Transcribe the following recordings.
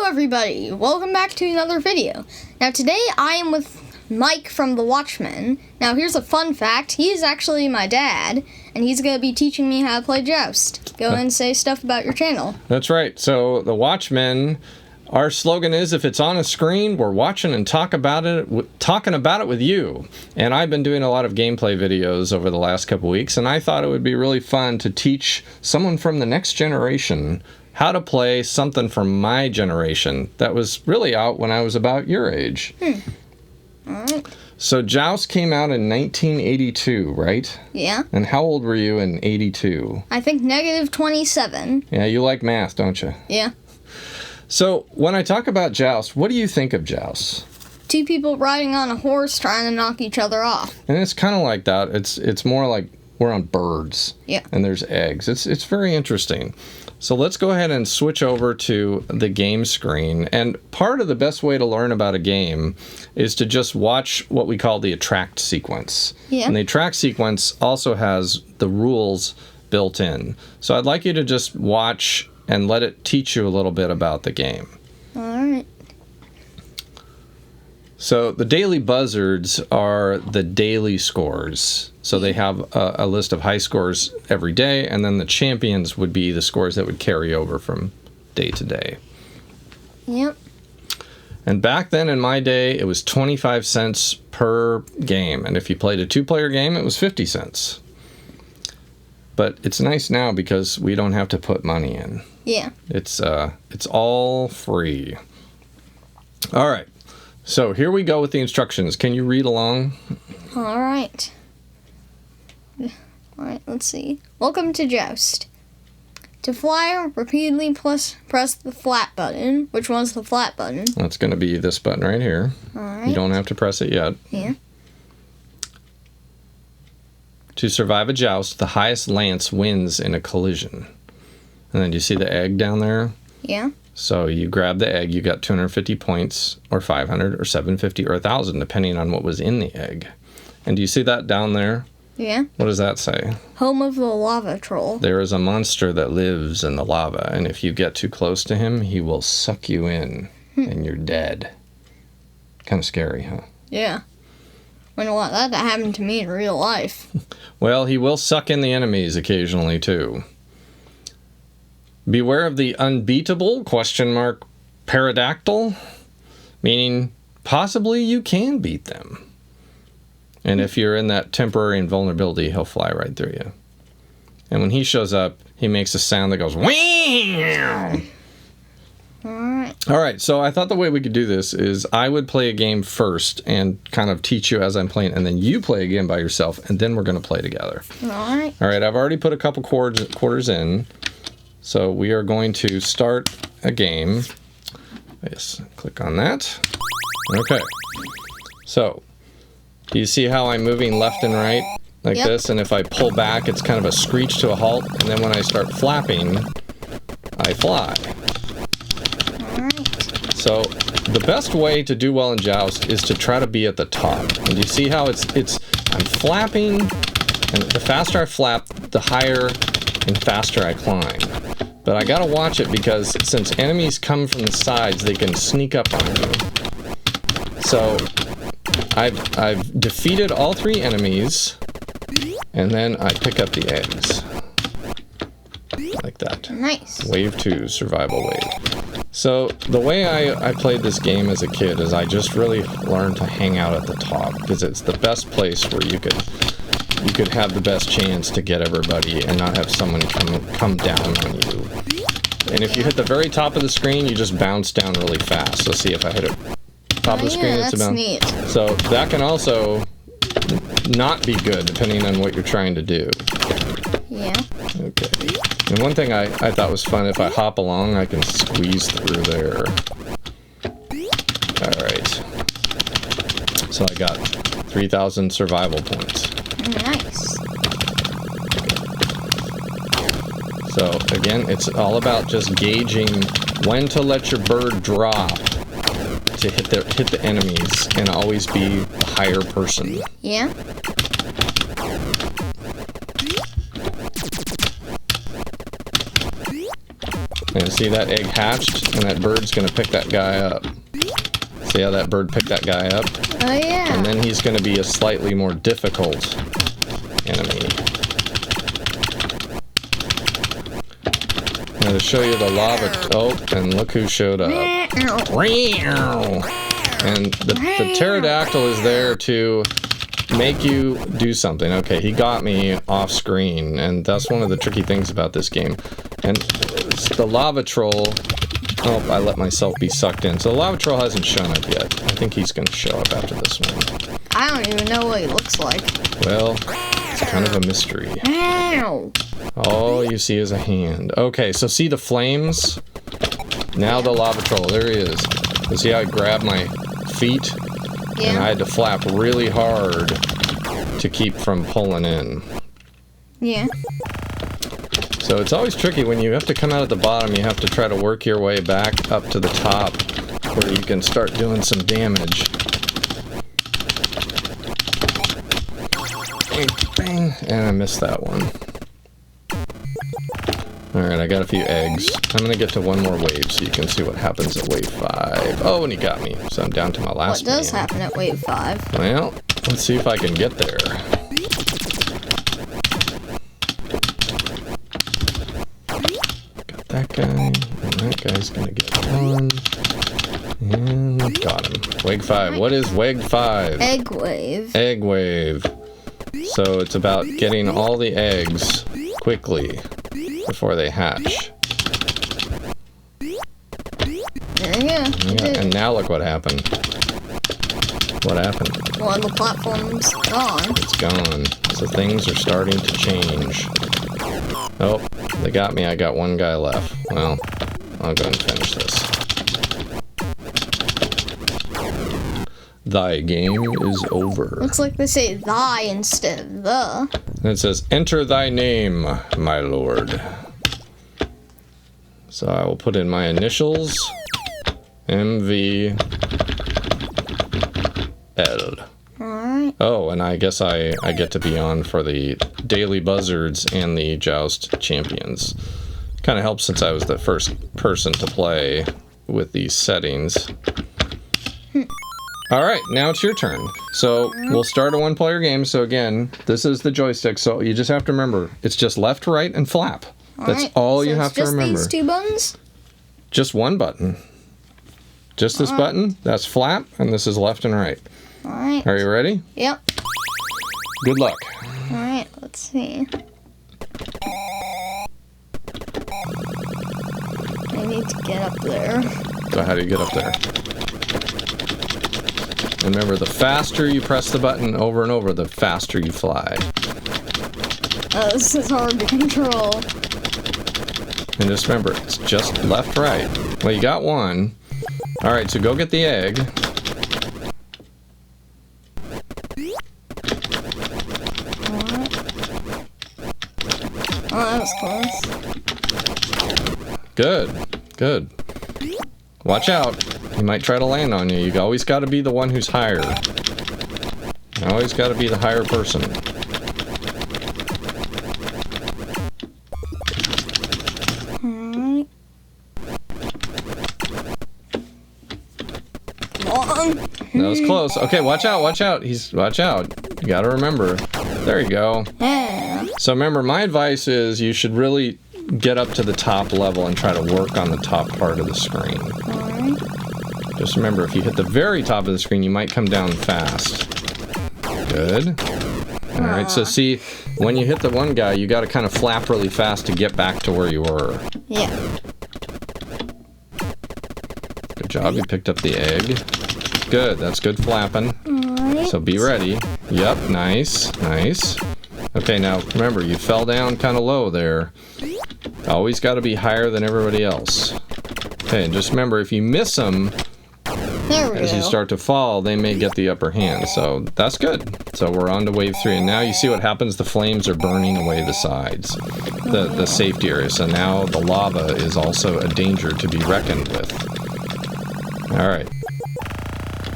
everybody, welcome back to another video. Now today I am with Mike from The Watchmen. Now here's a fun fact, he's actually my dad, and he's going to be teaching me how to play Joust. Go and say stuff about your channel. That's right, so The Watchmen, our slogan is, if it's on a screen, we're watching and talking about it with you. And I've been doing a lot of gameplay videos over the last couple weeks, and I thought it would be really fun to teach someone from the next generation how to play something from my generation that was really out when I was about your age. Alright. So Joust came out in 1982, right? Yeah. And how old were you in 82? I think -27. Yeah, you like math, don't you? Yeah. So when I talk about Joust, what do you think of Joust? Two people riding on a horse trying to knock each other off. And it's kind of like that. It's more like we're on birds. Yeah. And there's eggs. It's very interesting. So let's go ahead and switch over to the game screen. And part of the best way to learn about a game is to just watch what we call the attract sequence. Yeah. And the attract sequence also has the rules built in. So I'd like you to just watch and let it teach you a little bit about the game. Alright. So the daily buzzards are the daily scores. So they have a list of high scores every day, and then the champions would be the scores that would carry over from day to day. Yep. And back then in my day, it was 25 cents per game. And if you played a two-player game, it was 50 cents. But it's nice now because we don't have to put money in. Yeah. It's all free. All right. So here we go with the instructions. Can you read along? Alright. Alright, let's see. Welcome to Joust. To fly, repeatedly press the flat button. Which one's the flat button? That's going to be this button right here. Alright. You don't have to press it yet. Yeah. To survive a joust, the highest lance wins in a collision. And then do you see the egg down there? Yeah. So you grab the egg, you got 250 points, or 500, or 750, or 1,000, depending on what was in the egg. And do you see that down there? Yeah. What does that say? Home of the lava troll. There is a monster that lives in the lava, and if you get too close to him, he will suck you in, and you're dead. Kind of scary, huh? Yeah. Wouldn't want that to happen to me in real life. Well, he will suck in the enemies occasionally, too. Beware of the unbeatable, pterodactyl, meaning possibly you can beat them. And if you're in that temporary invulnerability, he'll fly right through you. And when he shows up, he makes a sound that goes, "Wow!" All right, so I thought the way we could do this is I would play a game first and kind of teach you as I'm playing, and then you play a game by yourself, and then we're going to play together. All right. All right, I've already put a couple quarters in. So we are going to start a game. Yes, click on that. Okay. So, do you see how I'm moving left and right like this? And if I pull back, it's kind of a screech to a halt. And then when I start flapping, I fly. Alright. So, the best way to do well in Joust is to try to be at the top. And you see how I'm flapping, and the faster I flap, the higher and faster I climb. But I gotta watch it because since enemies come from the sides, they can sneak up on you. So I've defeated all 3 enemies, and then I pick up the eggs. Like that. Nice. Wave 2, survival wave. So the way I played this game as a kid is I just really learned to hang out at the top because it's the best place where you could have the best chance to get everybody and not have someone come down on you. And if you hit the very top of the screen, you just bounce down really fast. So see if I hit it top of the screen, it's a bounce. Neat. So that can also not be good depending on what you're trying to do. Yeah. Okay. And one thing I thought was fun, if I hop along, I can squeeze through there. All right. So I got 3,000 survival points. Nice. So again, it's all about just gauging when to let your bird drop to hit the enemies and always be the higher person. Yeah. And see that egg hatched, and that bird's gonna pick that guy up. See how that bird picked that guy up? Oh, yeah. And then he's gonna be a slightly more difficult enemy. Now to show you the lava. Oh, and look who showed up. And the pterodactyl is there to make you do something. Okay, he got me off screen, and that's one of the tricky things about this game. And the lava troll. Oh, I let myself be sucked in. So the lava troll hasn't shown up yet. I think he's going to show up after this one. I don't even know what he looks like. Well, it's kind of a mystery. Ow! All you see is a hand. Okay, so see the flames? Now the lava troll. There he is. You see how I grabbed my feet? Yeah. And I had to flap really hard to keep from pulling in. Yeah. So it's always tricky when you have to come out at the bottom. You have to try to work your way back up to the top where you can start doing some damage. Bang! And I missed that one. Alright, I got a few eggs. I'm gonna get to one more wave so you can see what happens at wave 5. Oh, and he got me. So I'm down to my last What does happen at wave 5? Well, let's see if I can get there. Got that guy, and that guy's gonna get one. And got him. Wave 5. What is wave 5? Egg wave. Egg wave. So it's about getting all the eggs quickly before they hatch. There you go. Yeah, and now look what happened. What happened? Well, the platform's gone. It's gone. So things are starting to change. Oh, they got me. I got one guy left. Well, I'll go and finish this. Thy game is over. Looks like they say thy instead of the. And it says, enter thy name, my lord. So I will put in my initials. MVL. Alright. Oh, and I guess I get to be on for the Daily Buzzards and the Joust Champions. Kind of helps since I was the first person to play with these settings. Alright, now it's your turn. So we'll start a one-player game. So again, this is the joystick. So you just have to remember, it's just left, right, and flap. That's all you have to remember. Just these 2 buttons? Just one button. Just this button. That's flap, and this is left and right. Alright. Are you ready? Yep. Good luck. Alright, let's see. I need to get up there. So how do you get up there? Remember, the faster you press the button over and over, the faster you fly. This is hard to control. And just remember, it's just left, right. Well, you got one. Alright, so go get the egg. Oh, that was close. Good, good. Watch out. He might try to land on you. You always got to be the one who's higher. You always got to be the higher person. Alright. Come on. That was close. Okay, watch out, watch out. Watch out. You got to remember. There you go. Yeah. So remember, my advice is you should really get up to the top level and try to work on the top part of the screen. Alright. Just remember, if you hit the very top of the screen, you might come down fast. Good. Alright, so see, when you hit the one guy, you got to kind of flap really fast to get back to where you were. Yeah. Good job, you picked up the egg. Good, that's good flapping. Alright. So be ready. Yep, nice, nice. Okay, now remember, you fell down kind of low there. Always got to be higher than everybody else. Okay, and just remember, if you miss them, There we as go. you start to fall, they may get the upper hand. So that's good. So we're on to wave 3, and now you see what happens. The flames are burning away the sides, the safety area. So now the lava is also a danger to be reckoned with. All right.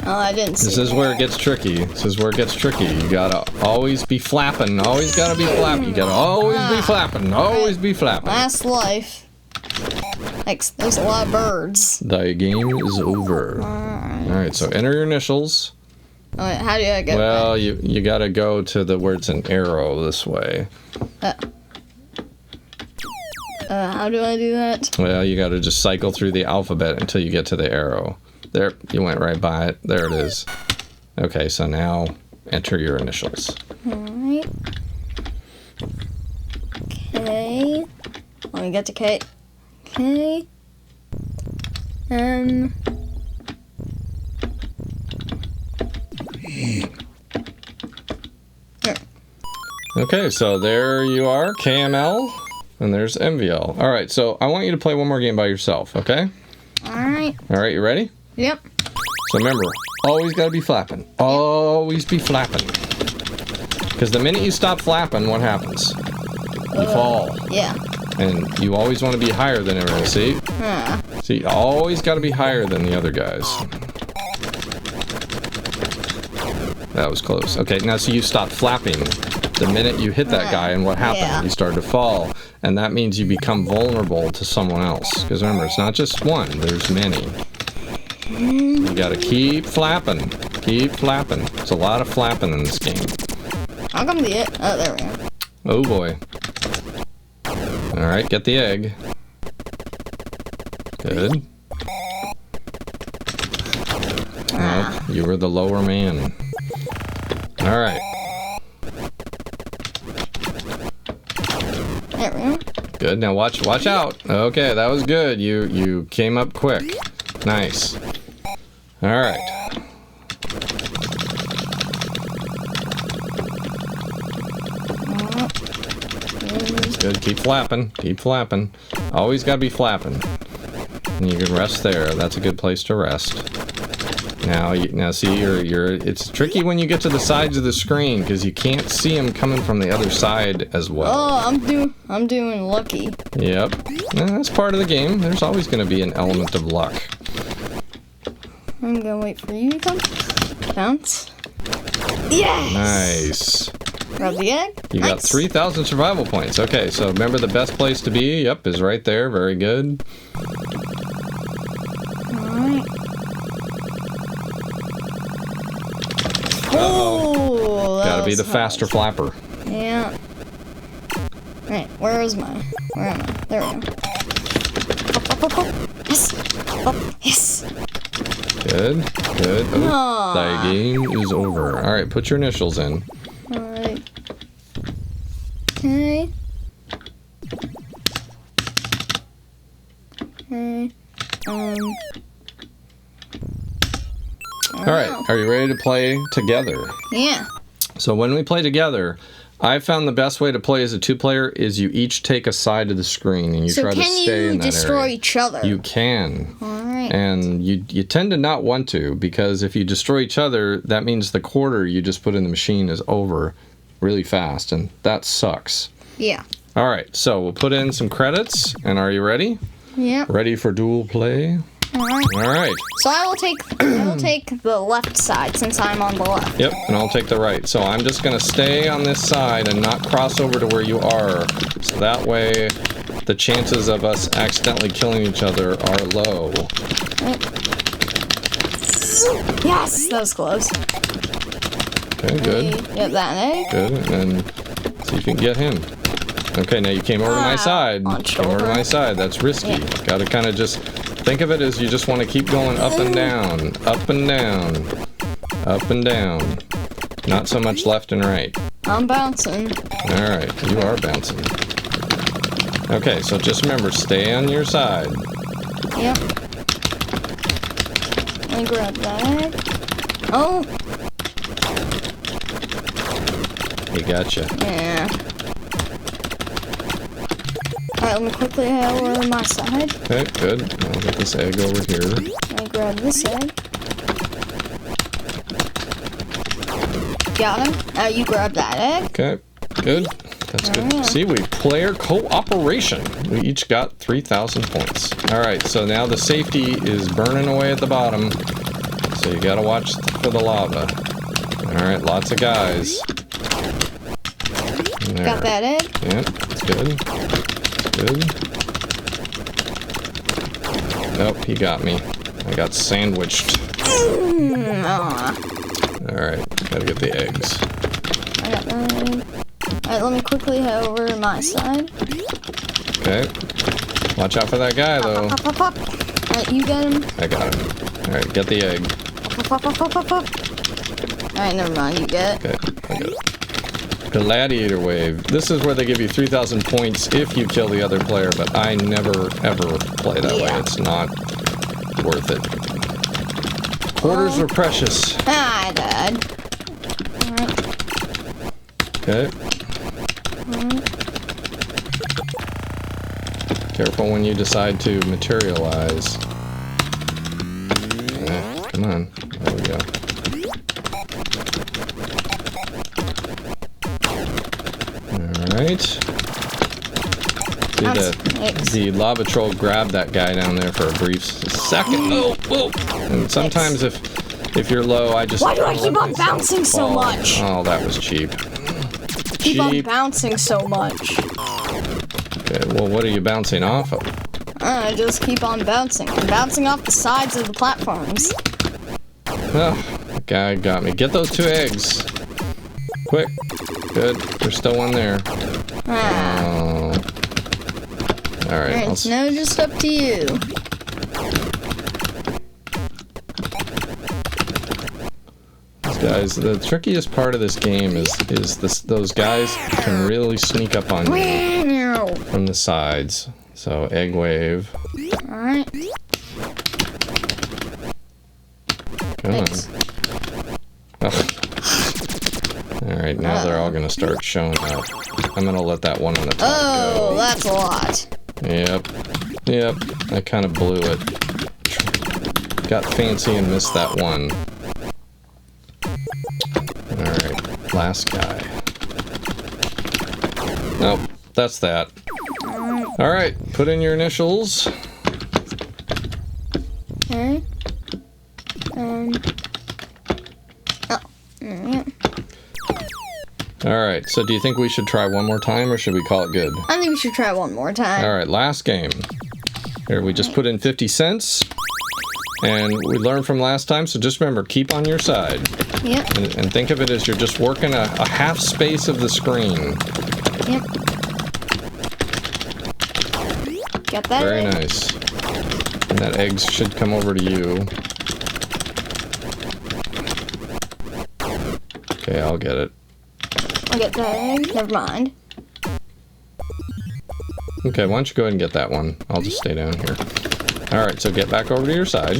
Oh, I didn't see This is where it gets tricky. This is where it gets tricky. You gotta always be flapping. Always gotta be flapping. You gotta always be flapping. Always be flapping. Last life. Thanks. There's a lot of birds. The game is over. Alright, so enter your initials. Oh, wait, how do I get Well, back? you gotta go to the where it's an arrow this way. How do I do that? Well, you gotta just cycle through the alphabet until you get to the arrow. There, you went right by it. There it is. Okay, so now enter your initials. Alright. K. Let me get to K. K. M. Here. Okay, so there you are, KML, and there's MVL. All right, so I want you to play one more game by yourself, okay? Alright. All right, you ready? Yep. So remember, always gotta be flapping. Always be flapping. Because the minute you stop flapping, what happens? You fall. Yeah. And you always want to be higher than everyone, see? See, you always gotta be higher than the other guys. That was close. Okay, now so you stop flapping the minute you hit that guy, and what happened? Yeah. You started to fall, and that means you become vulnerable to someone else. Because remember, it's not just one, there's many. You gotta keep flapping. Keep flapping. There's a lot of flapping in this game. How come the egg? Oh, there we go. Oh boy. Alright, get the egg. Good. Nope, you were the lower man. Alright. There we go. Good. Now watch out. Okay, that was good. You came up quick. Nice. Alright. Good. Keep flapping. Keep flapping. Always gotta be flapping. And you can rest there. That's a good place to rest. Now see, it's tricky when you get to the sides of the screen because you can't see them coming from the other side as well. Oh, I'm doing lucky. Yep. That's part of the game. There's always going to be an element of luck. I'm gonna wait for you to come. Bounce. Yes! Nice. Grab the egg. You got 3,000 survival points. Okay, so remember the best place to be? Yep, is right there. Very good. Alright. Oh, Gotta be the faster flapper. Yeah. Right, where am I? There we go. Yes! Yes! Good. Aw. The game is over. Alright, put your initials in. Alright. Okay. Okay. Alright, are you ready to play together? Yeah. So when we play together, I found the best way to play as a two-player is you each take a side of the screen and you try to stay in that area. So can you destroy each other? You can. Alright. And you tend to not want to, because if you destroy each other, that means the quarter you just put in the machine is over really fast, and that sucks. Yeah. Alright, so we'll put in some credits, and are you ready? Yeah. Ready for dual play? Alright. Alright. So I will take the left side since I'm on the left. Yep, and I'll take the right. So I'm just going to stay on this side and not cross over to where you are. So that way the chances of us accidentally killing each other are low. Yes! That was close. Okay, good. Get that egg. Good, and see if you can get him. Okay, now you came over to my side. Launched Came over to over. my side. That's risky. Yeah. Got to kind of just think of it as you just want to keep going up and down, up and down, up and down. Not so much left and right. I'm bouncing. All right, you are bouncing. Okay, so just remember, stay on your side. Yep. Let me grab that egg. Oh! He got you. Yeah. Alright, let me quickly head over to my side. Okay, good. I'll get this egg over here. Let me grab this egg. Got him. Now you grab that egg. Okay, good. That's good. Alright. See, we player cooperation. We each got 3,000 points. All right, so now the safety is burning away at the bottom. So you gotta watch for the lava. All right, lots of guys. There. Got that egg. Yeah, that's good. Good. Nope, he got me. I got sandwiched. Alright, gotta get the eggs. I got that. Alright, let me quickly head over to my side. Okay. Watch out for that guy, though. Pop, pop, pop, pop. Alright, you get him. I got him. Alright, get the egg. Pop, pop, pop, pop, pop. Alright, never mind, you get it. Okay, I got it. Gladiator wave. This is where they give you 3,000 points if you kill the other player, but I never, ever play that way. It's not worth it. Quarters are precious. I died. Alright. Okay. Careful when you decide to materialize. Come on. There we go. Alright. See, the lava troll grabbed that guy down there for a brief second. Oh, whoa! And sometimes if you're low, I just... Why do I keep on bouncing so much? Oh, that was cheap. Keep on bouncing so much. Okay, well, what are you bouncing off of? I just keep on bouncing. I'm bouncing off the sides of the platforms. Oh, the guy got me. Get those 2 eggs. Quick. Good. There's still one there. Oh. Alright. It's now just up to you. These guys, the trickiest part of this game is those guys can really sneak up on you from the sides. So, egg wave. Alright. Come on. Oh. Alright, now they're all gonna start showing up. I'm gonna let that one on the top go. That's a lot. Yep. Yep. I kind of blew it. Got fancy and missed that one. Alright, last guy. Nope, that's that. Alright, put in your initials. Okay. Alright, so do you think we should try one more time or should we call it good? I think we should try one more time. Alright, last game. Here, we just put in 50 cents. And we learned from last time, so just remember, keep on your side. Yep. And think of it as you're just working a half space of the screen. Yep. Got that. Very nice. And that egg should come over to you. Okay, I'll get it. I'll get that egg. Never mind. Okay, why don't you go ahead and get that one? I'll just stay down here. Alright, so get back over to your side.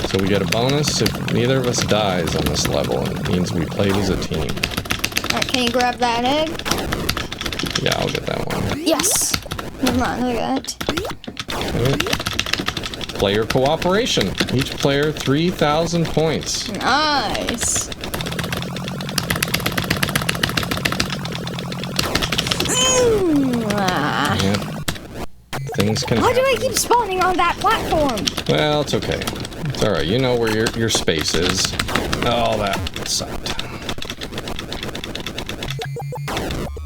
So we get a bonus if neither of us dies on this level, and it means we played as a team. Alright, can you grab that egg? Yeah, I'll get that one. Yes! Never mind, I got it. Okay. Player cooperation. Each player 3,000 points. Nice. Yep. Things can Why do happen. I keep spawning on that platform? Well, it's okay. It's alright. You know where your space is. Oh, that sucked.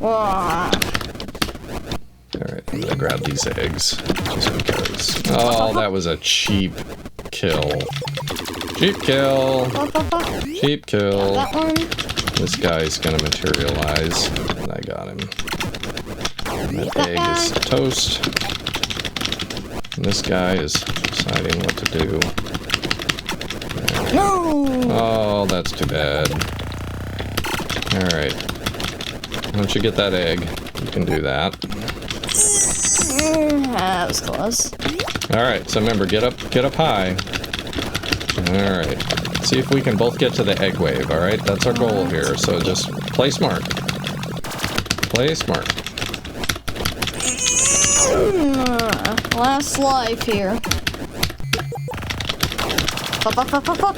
Alright, I'm gonna grab these eggs. Just because. Oh, that was a cheap kill. Cheap kill. Cheap kill. That one. This guy's gonna materialize. And I got him. And that egg is toast. And this guy is deciding what to do. No! Oh, that's too bad. Alright. Why don't you get that egg? You can do that. That was close. Alright, so remember, get up high. Alright. See if we can both get to the egg wave, alright? That's our goal here, so just play smart. Play smart. Last life here. Pop, pop, pop, pop, pop.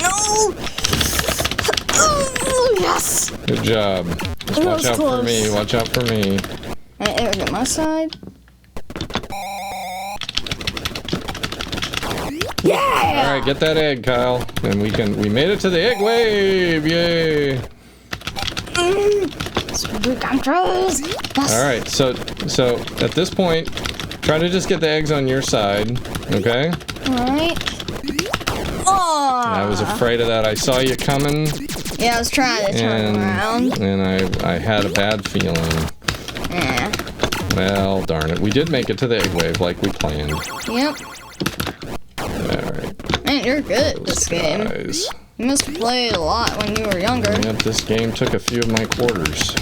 No! Yes! Good job. Just watch out for me, watch out for me. Alright, get my side. Yeah! Alright, get that egg, Kyle. And we made it to the egg wave! Yay! Yes. All right, so at this point, try to just get the eggs on your side, okay? All right. Oh. I was afraid of that. I saw you coming. Yeah, I was trying to turn around. And I had a bad feeling. Yeah. Well, darn it. We did make it to the egg wave like we planned. Yep. Alright. Man, you're good at this game. You must have played a lot when you were younger. Yep, this game took a few of my quarters.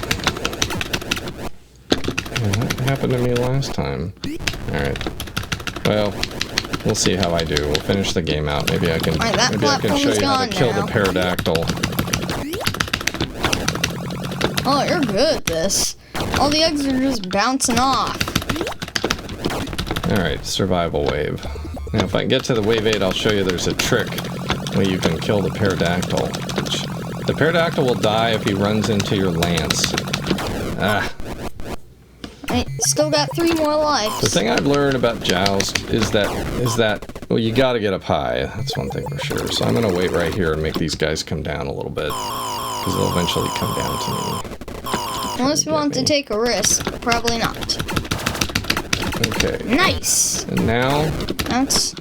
Yeah, that happened to me last time. Alright. Well, we'll see how I do. We'll finish the game out. Maybe I can show you how to kill the pterodactyl. Oh, you're good at this. All the eggs are just bouncing off. Alright, survival wave. Now if I can get to the wave 8, I'll show you there's a trick where you can kill the pterodactyl. The pterodactyl will die if he runs into your lance. Ah. I still got 3 more lives. The thing I've learned about Joust is that well, you gotta get up high. That's one thing for sure. So I'm gonna wait right here and make these guys come down a little bit. Because they'll eventually come down to me. Unless you want to take a risk. Probably not. Okay. Nice! And now... Bounce.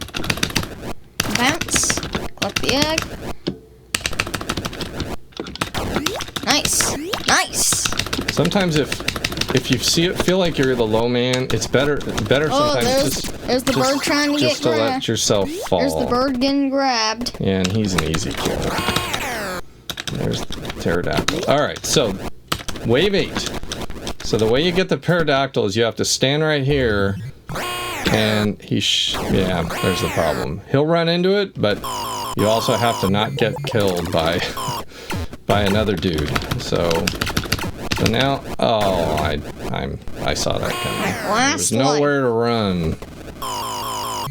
Bounce. Collect the egg. Nice. Nice! Sometimes if you feel like you're the low man, it's better sometimes there's the bird trying to just to let yourself fall. There's the bird getting grabbed. Yeah, and he's an easy kill. There's the pterodactyl. Alright, so wave 8. So the way you get the pterodactyl is you have to stand right here, and yeah, there's the problem. He'll run into it, but you also have to not get killed by another dude. So now, oh, I saw that coming. There's nowhere to run. All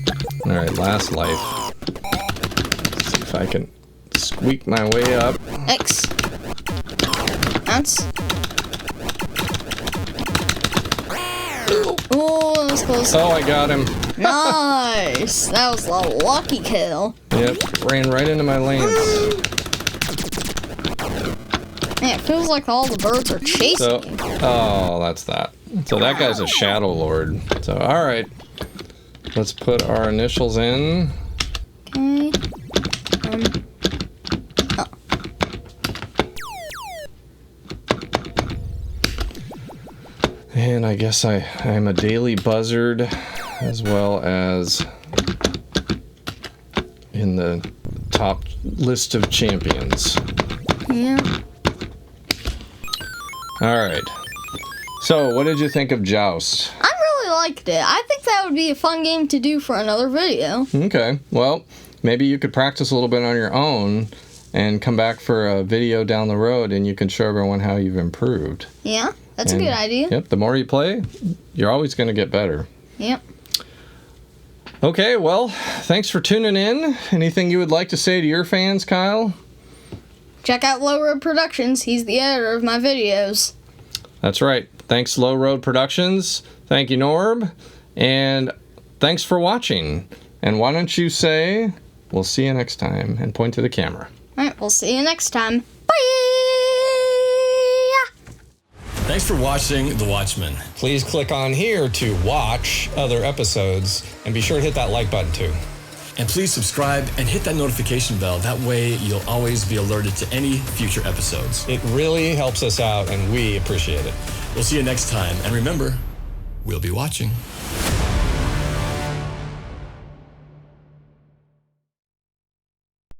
right, last life. Let's see if I can squeak my way up. X. Bounce. Oh, that was close. Oh, I got him. Nice. That was a lucky kill. Yep, ran right into my lance. Man, it feels like all the birds are chasing you. Oh, that's that. So that guy's a Shadow Lord. So, alright. Let's put our initials in. Okay. And I guess I'm a daily buzzard, as well as in the top list of champions. Yeah. Alright. So, what did you think of Joust? I really liked it. I think that would be a fun game to do for another video. Okay. Well, maybe you could practice a little bit on your own and come back for a video down the road and you can show everyone how you've improved. Yeah, that's a good idea. Yep, the more you play, you're always going to get better. Yep. Okay, well, thanks for tuning in. Anything you would like to say to your fans, Kyle? Check out Low Road Productions. He's the editor of my videos. That's right. Thanks, Low Road Productions. Thank you, Norb. And thanks for watching. And why don't you say, we'll see you next time, and point to the camera. All right, we'll see you next time. Bye! Thanks for watching The Watchmen. Please click on here to watch other episodes, and be sure to hit that like button too. And please subscribe and hit that notification bell. That way you'll always be alerted to any future episodes. It really helps us out, and we appreciate it. We'll see you next time. And remember, we'll be watching.